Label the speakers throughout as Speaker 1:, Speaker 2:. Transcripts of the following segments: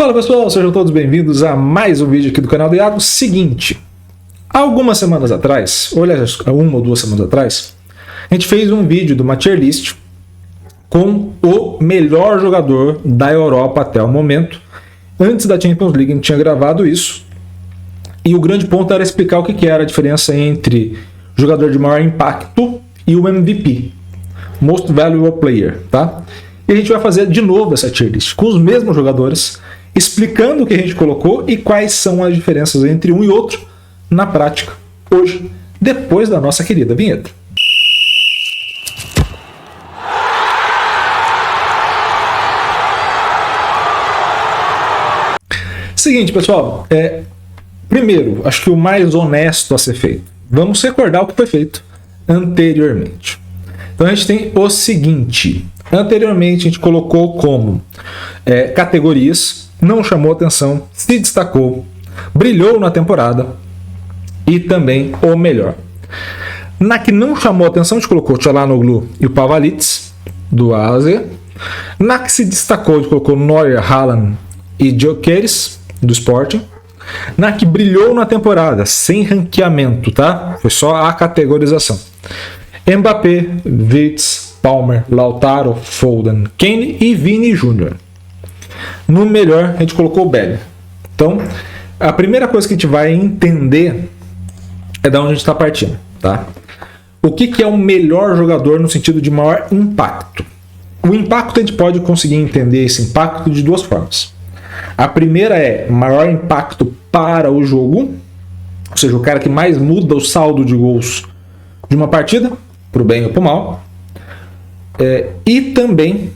Speaker 1: Fala pessoal, sejam todos bem-vindos a mais um vídeo aqui do canal do Iago. Seguinte, algumas semanas atrás, ou aliás, uma ou duas semanas atrás, a gente fez um vídeo de uma tier list com o melhor jogador da Europa até o momento. Antes da Champions League a gente tinha gravado isso, e o grande ponto era explicar o que era a diferença entre o jogador de maior impacto e o MVP, Most Valuable Player, tá? E a gente vai fazer de novo essa tier list com os mesmos jogadores, explicando o que a gente colocou e quais são as diferenças entre um e outro na prática, hoje, depois da nossa querida vinheta. Seguinte, pessoal, primeiro, acho que o mais honesto a ser feito, vamos recordar o que foi feito anteriormente. Então a gente tem o seguinte: anteriormente a gente colocou como categorias, não chamou atenção, se destacou, brilhou na temporada e também o melhor. Na que não chamou atenção a gente colocou o Çalhanoğlu e o Pavlidis do Ásia. Na que se destacou a gente colocou Neuer, Haaland e Gyökeres do Sporting. Na que brilhou na temporada, sem ranqueamento, tá? Foi só a categorização: Mbappé, Wirtz, Palmer, Lautaro, Foden, Kane e Vini Júnior. No melhor, a gente colocou o Bellingham. Então, a primeira coisa que a gente vai entender é da onde a gente está partindo, tá? O que é o melhor jogador no sentido de maior impacto? O impacto, a gente pode conseguir entender esse impacto de duas formas. A primeira é maior impacto para o jogo, ou seja, o cara que mais muda o saldo de gols de uma partida, para o bem ou para o mal. E também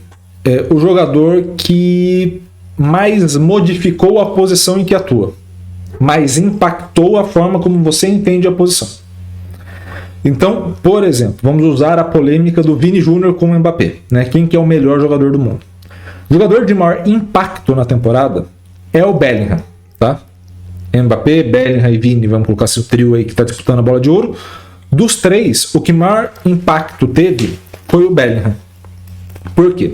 Speaker 1: o jogador que mais modificou a posição em que atua, mais impactou a forma como você entende a posição. Então, por exemplo, vamos usar a polêmica do Vini Júnior com o Mbappé, né? Quem que é o melhor jogador do mundo? O jogador de maior impacto na temporada é o Bellingham, tá? Mbappé, Bellingham e Vini, vamos colocar esse trio aí que está disputando a bola de ouro. Dos três, o que maior impacto teve foi o Bellingham. Por quê?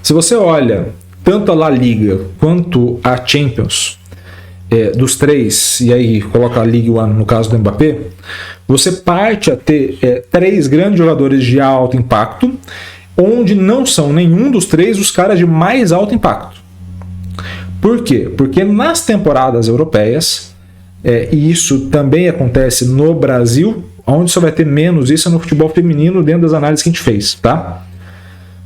Speaker 1: Se você olha tanto a La Liga quanto a Champions, dos três, e aí coloca a Ligue 1 no caso do Mbappé, você parte a ter três grandes jogadores de alto impacto, onde não são nenhum dos três os caras de mais alto impacto. Por quê? Porque nas temporadas europeias, e isso também acontece no Brasil, onde você vai ter menos isso é no futebol feminino, dentro das análises que a gente fez, tá?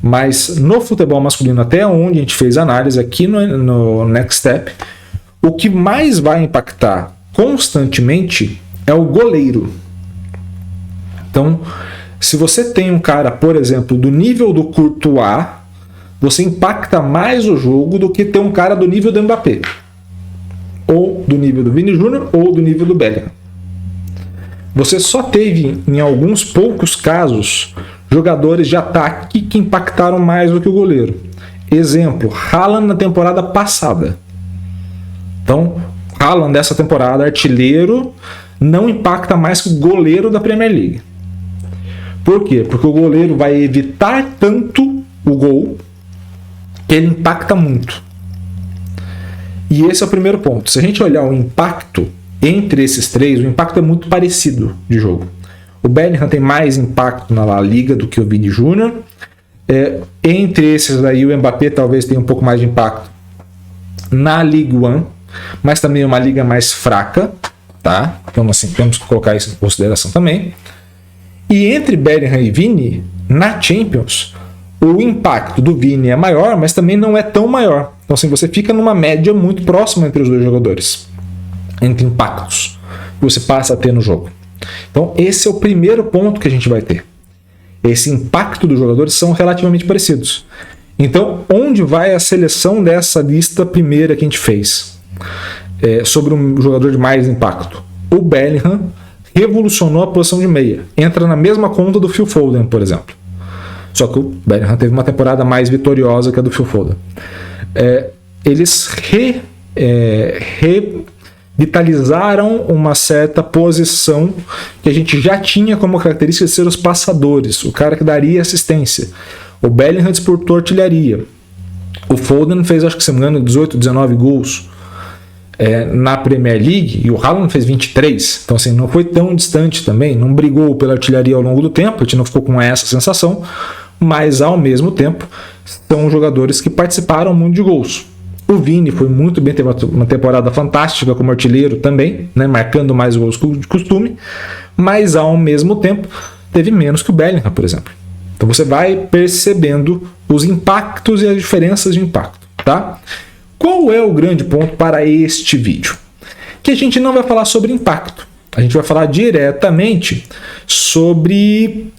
Speaker 1: Mas no futebol masculino, até onde a gente fez análise aqui no Next Step, o que mais vai impactar constantemente é o goleiro. Então, se você tem um cara, por exemplo, do nível do Courtois, você impacta mais o jogo do que ter um cara do nível do Mbappé, ou do nível do Vini Júnior, ou do nível do Bellingham. Você só teve, em alguns poucos casos, jogadores de ataque que impactaram mais do que o goleiro. Exemplo, Haaland na temporada passada. Então, Haaland dessa temporada, artilheiro, não impacta mais que o goleiro da Premier League. Por quê? Porque o goleiro vai evitar tanto o gol que ele impacta muito. E esse é o primeiro ponto. Se a gente olhar o impacto entre esses três, o impacto é muito parecido de jogo. O Bellingham tem mais impacto na La Liga do que o Vini Júnior. Entre esses daí, o Mbappé talvez tenha um pouco mais de impacto na Ligue 1, mas também é uma liga mais fraca, tá? Então, assim, temos que colocar isso em consideração também. E entre Bellingham e Vini, na Champions, o impacto do Vini é maior, mas também não é tão maior. Então, assim, você fica numa média muito próxima entre os dois jogadores, entre impactos que você passa a ter no jogo. Então, esse é o primeiro ponto que a gente vai ter. Esse impacto dos jogadores são relativamente parecidos. Então, onde vai a seleção dessa lista primeira que a gente fez? Sobre um jogador de mais impacto. O Bellingham revolucionou a posição de meia. Entra na mesma conta do Phil Foden, por exemplo. Só que o Bellingham teve uma temporada mais vitoriosa que a do Phil Foden. Eles revitalizaram uma certa posição que a gente já tinha como característica de ser os passadores, o cara que daria assistência. O Bellingham disputou artilharia. O Foden fez, acho que se não me engano, 18, 19 gols na Premier League, e o Haaland fez 23. Então, assim, não foi tão distante também, não brigou pela artilharia ao longo do tempo, a gente não ficou com essa sensação, mas ao mesmo tempo são jogadores que participaram muito de gols. O Vini foi muito bem, teve uma temporada fantástica como artilheiro também, né, marcando mais gols de costume, mas ao mesmo tempo teve menos que o Bellingham, por exemplo. Então você vai percebendo os impactos e as diferenças de impacto, tá? Qual é o grande ponto para este vídeo? Que a gente não vai falar sobre impacto, a gente vai falar diretamente sobre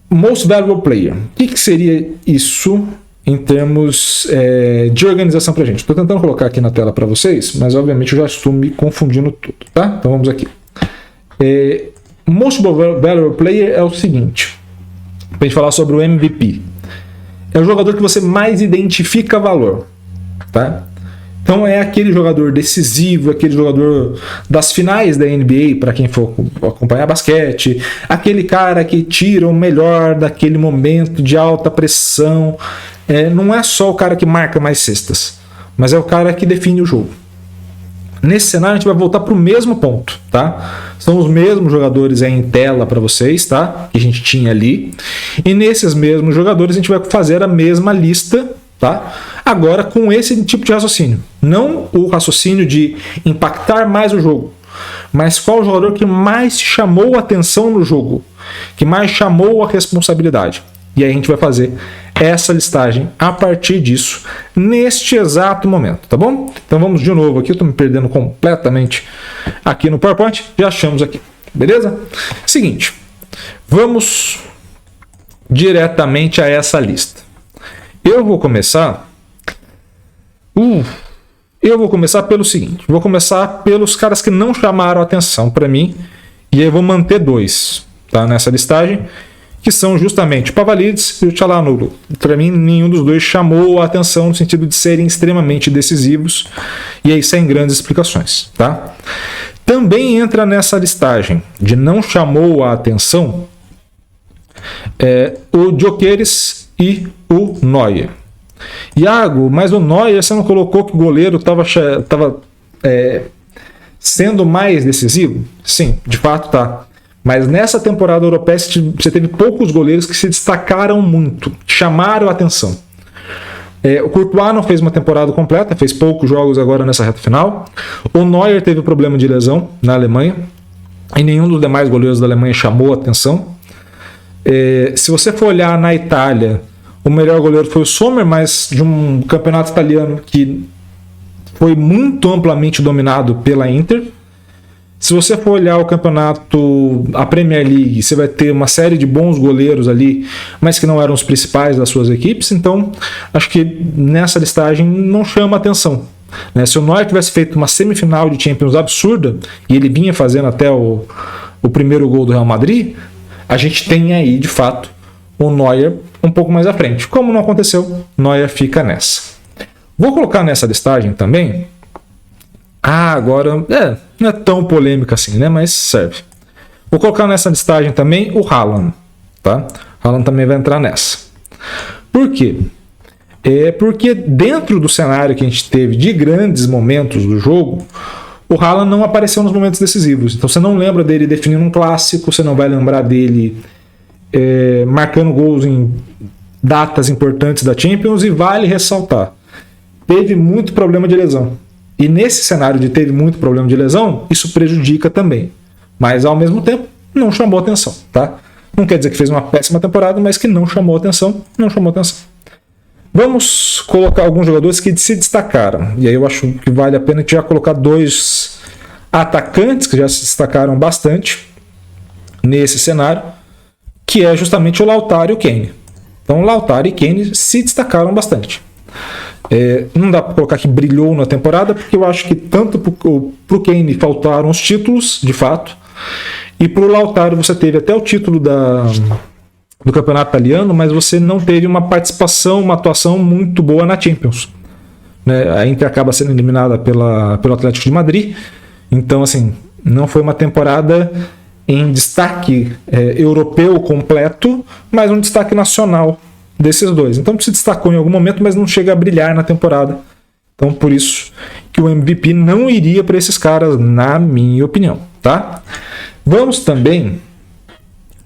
Speaker 1: Most Valuable Player. O que seria isso em termos de organização para a gente? Estou tentando colocar aqui na tela para vocês, mas obviamente eu já estou me confundindo tudo, tá? Então vamos aqui. Most Valuable Player é o seguinte, para a gente falar sobre o MVP. É o jogador que você mais identifica valor, tá? Então é aquele jogador decisivo, aquele jogador das finais da NBA, para quem for acompanhar basquete, aquele cara que tira o melhor daquele momento de alta pressão. Não é só o cara que marca mais cestas, mas é o cara que define o jogo. Nesse cenário a gente vai voltar para o mesmo ponto, tá? São os mesmos jogadores aí em tela para vocês, tá? Que a gente tinha ali. E nesses mesmos jogadores a gente vai fazer a mesma lista, tá? Agora com esse tipo de raciocínio. Não o raciocínio de impactar mais o jogo, mas qual o jogador que mais chamou a atenção no jogo, que mais chamou a responsabilidade. E aí a gente vai fazer essa listagem a partir disso, neste exato momento, tá bom? Então vamos de novo aqui, eu estou me perdendo completamente aqui no PowerPoint, já achamos aqui, beleza? Seguinte, vamos diretamente a essa lista. Eu vou começar pelo seguinte, vou começar pelos caras que não chamaram atenção para mim, e aí eu vou manter dois, tá, nessa listagem, que são justamente o Pavlidis e o Çalhanoğlu. Para mim, nenhum dos dois chamou a atenção no sentido de serem extremamente decisivos, e aí sem grandes explicações, tá? Também entra nessa listagem de não chamou a atenção o Gyökeres e o Neuer. Iago, mas o Neuer, você não colocou que o goleiro estava sendo mais decisivo? Sim, de fato tá. Mas nessa temporada europeia você teve poucos goleiros que se destacaram muito, chamaram a atenção. O Courtois não fez uma temporada completa, fez poucos jogos agora nessa reta final. O Neuer teve problema de lesão na Alemanha, e nenhum dos demais goleiros da Alemanha chamou a atenção. Se você for olhar na Itália, o melhor goleiro foi o Sommer, mas de um campeonato italiano que foi muito amplamente dominado pela Inter. Se você for olhar o campeonato, a Premier League, você vai ter uma série de bons goleiros ali, mas que não eram os principais das suas equipes, então acho que nessa listagem não chama atenção. Se o Neuer tivesse feito uma semifinal de Champions absurda, e ele vinha fazendo até o primeiro gol do Real Madrid, a gente tem aí, de fato, o Neuer um pouco mais à frente. Como não aconteceu, Neuer fica nessa. Vou colocar nessa listagem também... agora, não é tão polêmica assim, né? Mas serve. Vou colocar nessa listagem também o Haaland, tá? Haaland também vai entrar nessa. Por quê? Porque dentro do cenário que a gente teve de grandes momentos do jogo, o Haaland não apareceu nos momentos decisivos. Então você não lembra dele definindo um clássico, você não vai lembrar dele marcando gols em datas importantes da Champions, e vale ressaltar, teve muito problema de lesão. E nesse cenário de teve muito problema de lesão, isso prejudica também. Mas ao mesmo tempo, não chamou atenção, tá? Não quer dizer que fez uma péssima temporada, mas que não chamou atenção, não chamou atenção. Vamos colocar alguns jogadores que se destacaram. E aí eu acho que vale a pena a gente já colocar dois atacantes que já se destacaram bastante nesse cenário, que é justamente o Lautaro e o Kane. Então o Lautaro e Kane se destacaram bastante. Não dá para colocar que brilhou na temporada, porque eu acho que tanto para o Kane faltaram os títulos, de fato, e para o Lautaro você teve até o título do campeonato italiano, mas você não teve uma participação, uma atuação muito boa na Champions. A Inter acaba sendo eliminada pelo Atlético de Madrid, então assim, não foi uma temporada em destaque europeu completo, mas um destaque nacional desses dois. Então se destacou em algum momento, mas não chega a brilhar na temporada. Então por isso que o MVP não iria para esses caras, na minha opinião, tá? Vamos também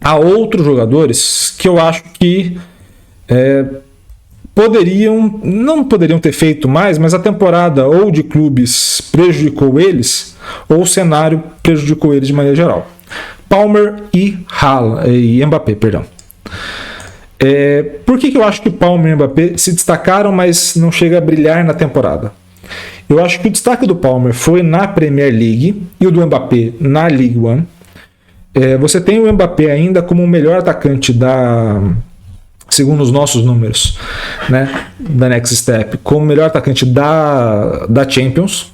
Speaker 1: a outros jogadores que eu acho que não poderiam ter feito mais, mas a temporada ou de clubes prejudicou eles, ou o cenário prejudicou eles de maneira geral. Palmer e Mbappé, perdão. Por que eu acho que Palmer e Mbappé se destacaram, mas não chega a brilhar na temporada? Eu acho que o destaque do Palmer foi na Premier League e o do Mbappé na League One. Você tem o Mbappé ainda como o melhor atacante segundo os nossos números, né, da Next Step, como melhor atacante da Champions,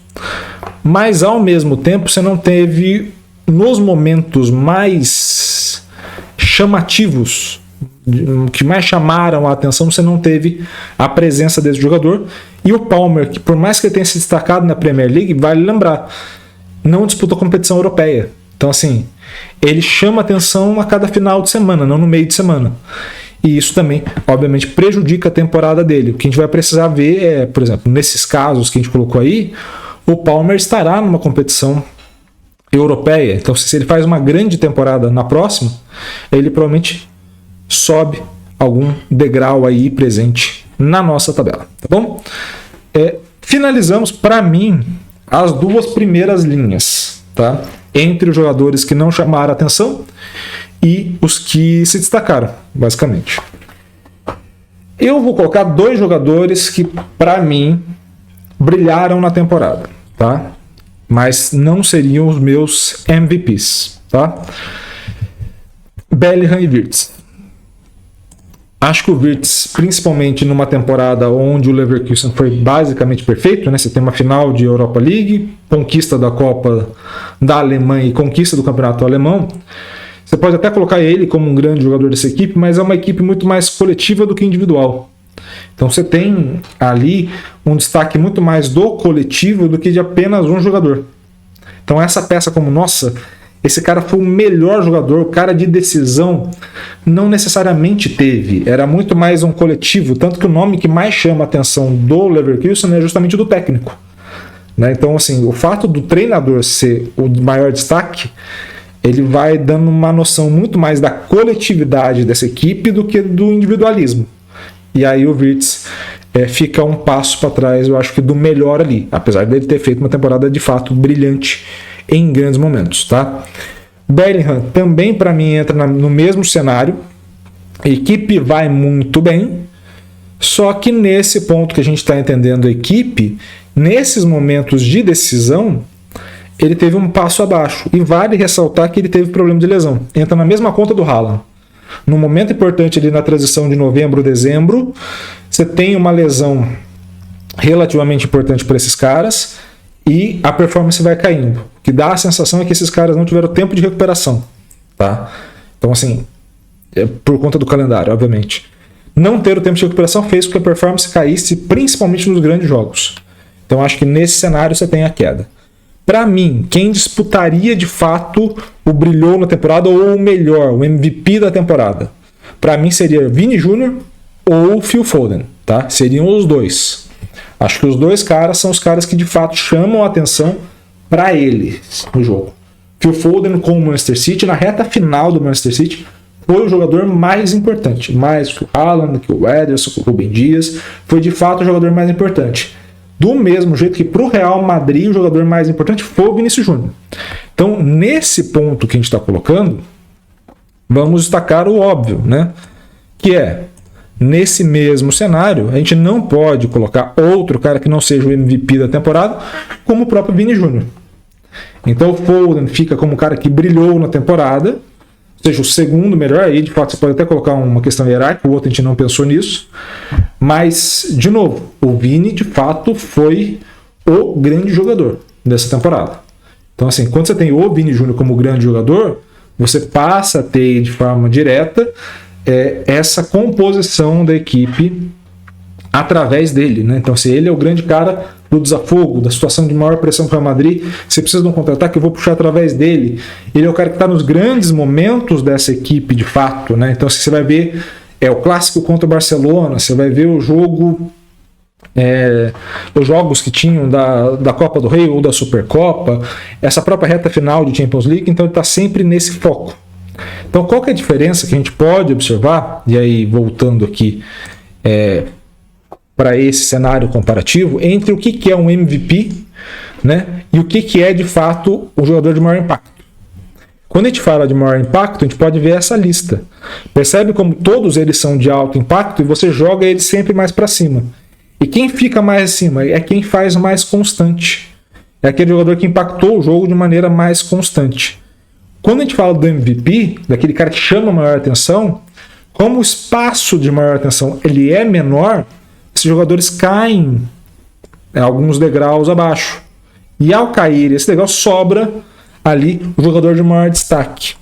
Speaker 1: mas ao mesmo tempo você não teve, nos momentos mais chamativos, que mais chamaram a atenção, você não teve a presença desse jogador. E o Palmer, que por mais que ele tenha se destacado na Premier League, vale lembrar, não disputou competição europeia. Então assim, ele chama atenção a cada final de semana, não no meio de semana. E isso também, obviamente, prejudica a temporada dele. O que a gente vai precisar ver por exemplo, nesses casos que a gente colocou aí, o Palmer estará numa competição europeia. Então, se ele faz uma grande temporada na próxima, ele provavelmente sobe algum degrau aí presente na nossa tabela. Tá bom? Finalizamos, para mim, as duas primeiras linhas, tá? Entre os jogadores que não chamaram a atenção e os que se destacaram, basicamente. Eu vou colocar dois jogadores que, para mim, brilharam na temporada, tá? Mas não seriam os meus MVPs, tá? Bellingham e Wirtz. Acho que o Wirtz, principalmente numa temporada onde o Leverkusen foi basicamente perfeito, né? Você tem uma final de Europa League, conquista da Copa da Alemanha e conquista do Campeonato Alemão. Você pode até colocar ele como um grande jogador dessa equipe, mas é uma equipe muito mais coletiva do que individual. Então você tem ali um destaque muito mais do coletivo do que de apenas um jogador. Então essa peça como, nossa, esse cara foi o melhor jogador, o cara de decisão, não necessariamente teve. Era muito mais um coletivo, tanto que o nome que mais chama a atenção do Leverkusen é justamente do técnico. Né? Então assim, o fato do treinador ser o maior destaque, ele vai dando uma noção muito mais da coletividade dessa equipe do que do individualismo. E aí o Wirtz fica um passo para trás, eu acho que do melhor ali, apesar dele ter feito uma temporada de fato brilhante em grandes momentos, tá? Bellingham também para mim entra no mesmo cenário, a equipe vai muito bem, só que nesse ponto que a gente está entendendo a equipe, nesses momentos de decisão, ele teve um passo abaixo. E vale ressaltar que ele teve problema de lesão. Entra na mesma conta do Haaland. No momento importante ali na transição de novembro, dezembro, você tem uma lesão relativamente importante para esses caras e a performance vai caindo. O que dá a sensação é que esses caras não tiveram tempo de recuperação. Tá? Então, assim, por conta do calendário, obviamente. Não ter o tempo de recuperação fez com que a performance caísse, principalmente nos grandes jogos. Então, acho que nesse cenário você tem a queda. Para mim, quem disputaria de fato o brilhou na temporada ou o melhor, o MVP da temporada, para mim seria Vini Júnior ou Phil Foden, tá? Seriam os dois. Acho que os dois caras são os caras que de fato chamam a atenção para eles no jogo. Phil Foden com o Manchester City, na reta final do Manchester City, foi o jogador mais importante, mais que o Haaland, que o Ederson, que o Rúben Dias, foi de fato o jogador mais importante. Do mesmo jeito que para o Real Madrid o jogador mais importante foi o Vinícius Júnior. Então, nesse ponto que a gente está colocando, vamos destacar o óbvio, né? Que nesse mesmo cenário, a gente não pode colocar outro cara que não seja o MVP da temporada, como o próprio Vini Júnior. Então, o Foden fica como o cara que brilhou na temporada, ou seja, o segundo melhor. Aí, de fato, você pode até colocar uma questão hierárquica, o outro a gente não pensou nisso. Mas, de novo, o Vini, de fato, foi o grande jogador dessa temporada. Então, assim, quando você tem o Vini Júnior como grande jogador, você passa a ter, de forma direta, essa composição da equipe através dele, né? Então, se ele é o grande cara do desafogo, da situação de maior pressão para o Real Madrid, você precisa de um contra-ataque, eu vou puxar através dele. Ele é o cara que está nos grandes momentos dessa equipe, de fato, né? Então, você vai ver É o clássico contra o Barcelona, você vai ver o jogo, os jogos que tinham da Copa do Rei ou da Supercopa, essa própria reta final de Champions League, então ele está sempre nesse foco. Então qual que é a diferença que a gente pode observar, e aí voltando aqui para esse cenário comparativo, entre o que é um MVP, né, e o que é de fato o jogador de maior impacto. Quando a gente fala de maior impacto, a gente pode ver essa lista. Percebe como todos eles são de alto impacto e você joga eles sempre mais para cima. E quem fica mais acima é quem faz mais constante. É aquele jogador que impactou o jogo de maneira mais constante. Quando a gente fala do MVP, daquele cara que chama maior atenção, como o espaço de maior atenção ele é menor, esses jogadores caem alguns degraus abaixo. E ao cair esse degrau, sobra ali o jogador de maior destaque.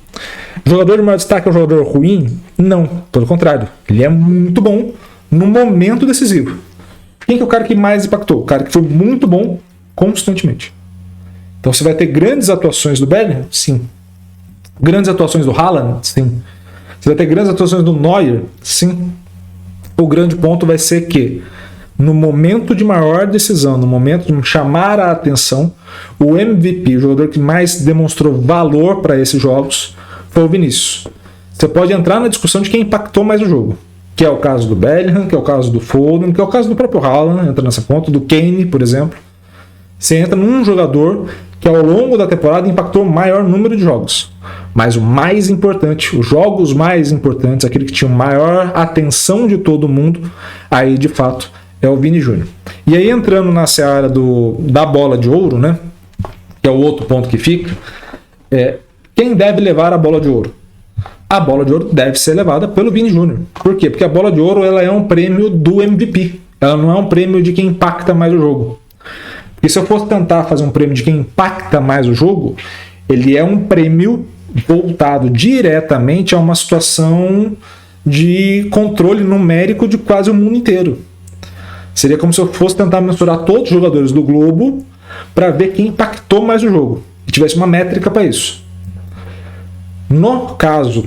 Speaker 1: O jogador de maior destaque é um jogador ruim? Não, pelo contrário. Ele é muito bom no momento decisivo. Quem que é o cara que mais impactou? O cara que foi muito bom constantemente. Então você vai ter grandes atuações do Bellingham? Sim. Grandes atuações do Haaland? Sim. Você vai ter grandes atuações do Neuer? Sim. O grande ponto vai ser que no momento de maior decisão, no momento de chamar a atenção, o MVP, o jogador que mais demonstrou valor para esses jogos, foi o Vinícius. Você pode entrar na discussão de quem impactou mais o jogo, que é o caso do Bellingham, que é o caso do Foden, que é o caso do próprio Haaland, entra nessa conta, do Kane, por exemplo. Você entra num jogador que ao longo da temporada impactou o maior número de jogos. Mas o mais importante, os jogos mais importantes, aquele que tinha maior atenção de todo mundo, aí de fato é o Vini Júnior. E aí entrando na seara da bola de ouro, né, que é o outro ponto que fica, quem deve levar a bola de ouro? A bola de ouro deve ser levada pelo Vini Júnior. Por quê? Porque a bola de ouro ela é um prêmio do MVP. Ela não é um prêmio de quem impacta mais o jogo. E se eu fosse tentar fazer um prêmio de quem impacta mais o jogo, ele é um prêmio voltado diretamente a uma situação de controle numérico de quase o mundo inteiro. Seria como se eu fosse tentar mensurar todos os jogadores do globo para ver quem impactou mais o jogo. E tivesse uma métrica para isso. No caso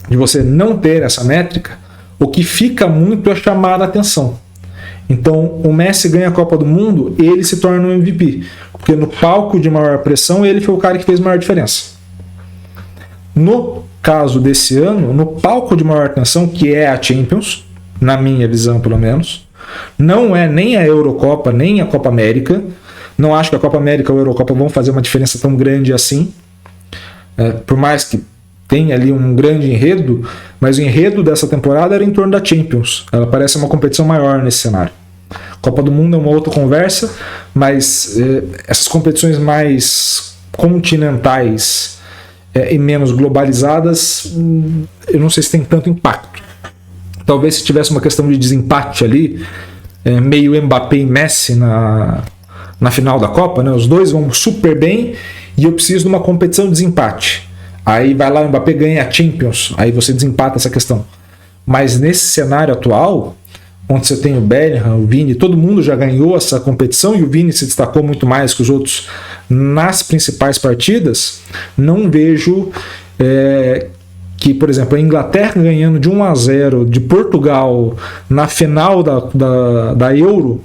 Speaker 1: de você não ter essa métrica, o que fica muito é chamar a atenção. Então, o Messi ganha a Copa do Mundo e ele se torna um MVP. Porque no palco de maior pressão, ele foi o cara que fez maior diferença. No caso desse ano, no palco de maior tensão, que é a Champions, na minha visão pelo menos, não é nem a Eurocopa, nem a Copa América. Não acho que a Copa América ou a Eurocopa vão fazer uma diferença tão grande assim. Por mais que tenha ali um grande enredo, mas o enredo dessa temporada era em torno da Champions. Ela parece uma competição maior nesse cenário. Copa do Mundo é uma outra conversa, mas essas competições mais continentais e menos globalizadas, eu não sei se tem tanto impacto. Talvez se tivesse uma questão de desempate ali, meio Mbappé e Messi na final da Copa, né? Os dois vão super bem e eu preciso de uma competição de desempate. Aí vai lá o Mbappé ganha a Champions, aí você desempata essa questão. Mas nesse cenário atual, onde você tem o Bellingham, o Vini, todo mundo já ganhou essa competição e o Vini se destacou muito mais que os outros nas principais partidas, não vejo que, por exemplo, a Inglaterra ganhando de 1-0 de Portugal na final da Euro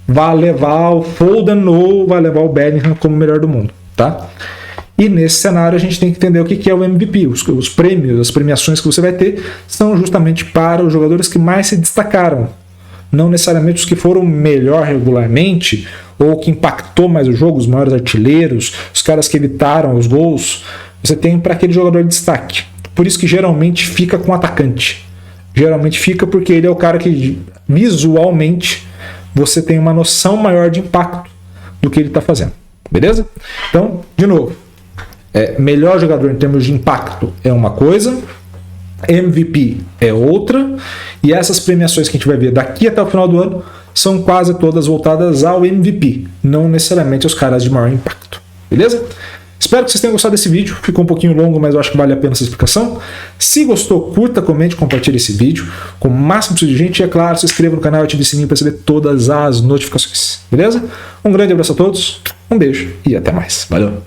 Speaker 1: vai levar o Foden ou vai levar o Bellingham como o melhor do mundo, tá? E nesse cenário a gente tem que entender o que é o MVP. Os prêmios, as premiações que você vai ter são justamente para os jogadores que mais se destacaram. Não necessariamente os que foram melhor regularmente ou que impactou mais o jogo, os maiores artilheiros, os caras que evitaram os gols. Você tem para aquele jogador de destaque. Por isso que geralmente fica com o atacante. Geralmente fica porque ele é o cara que visualmente você tem uma noção maior de impacto do que ele está fazendo. Beleza? Então, de novo, melhor jogador em termos de impacto é uma coisa, MVP é outra, e essas premiações que a gente vai ver daqui até o final do ano são quase todas voltadas ao MVP, não necessariamente aos caras de maior impacto. Beleza? Espero que vocês tenham gostado desse vídeo, ficou um pouquinho longo, mas eu acho que vale a pena essa explicação. Se gostou, curta, comente, compartilhe esse vídeo com o máximo possível de gente e, é claro, se inscreva no canal e ative o sininho para receber todas as notificações. Beleza? Um grande abraço a todos, um beijo e até mais. Valeu!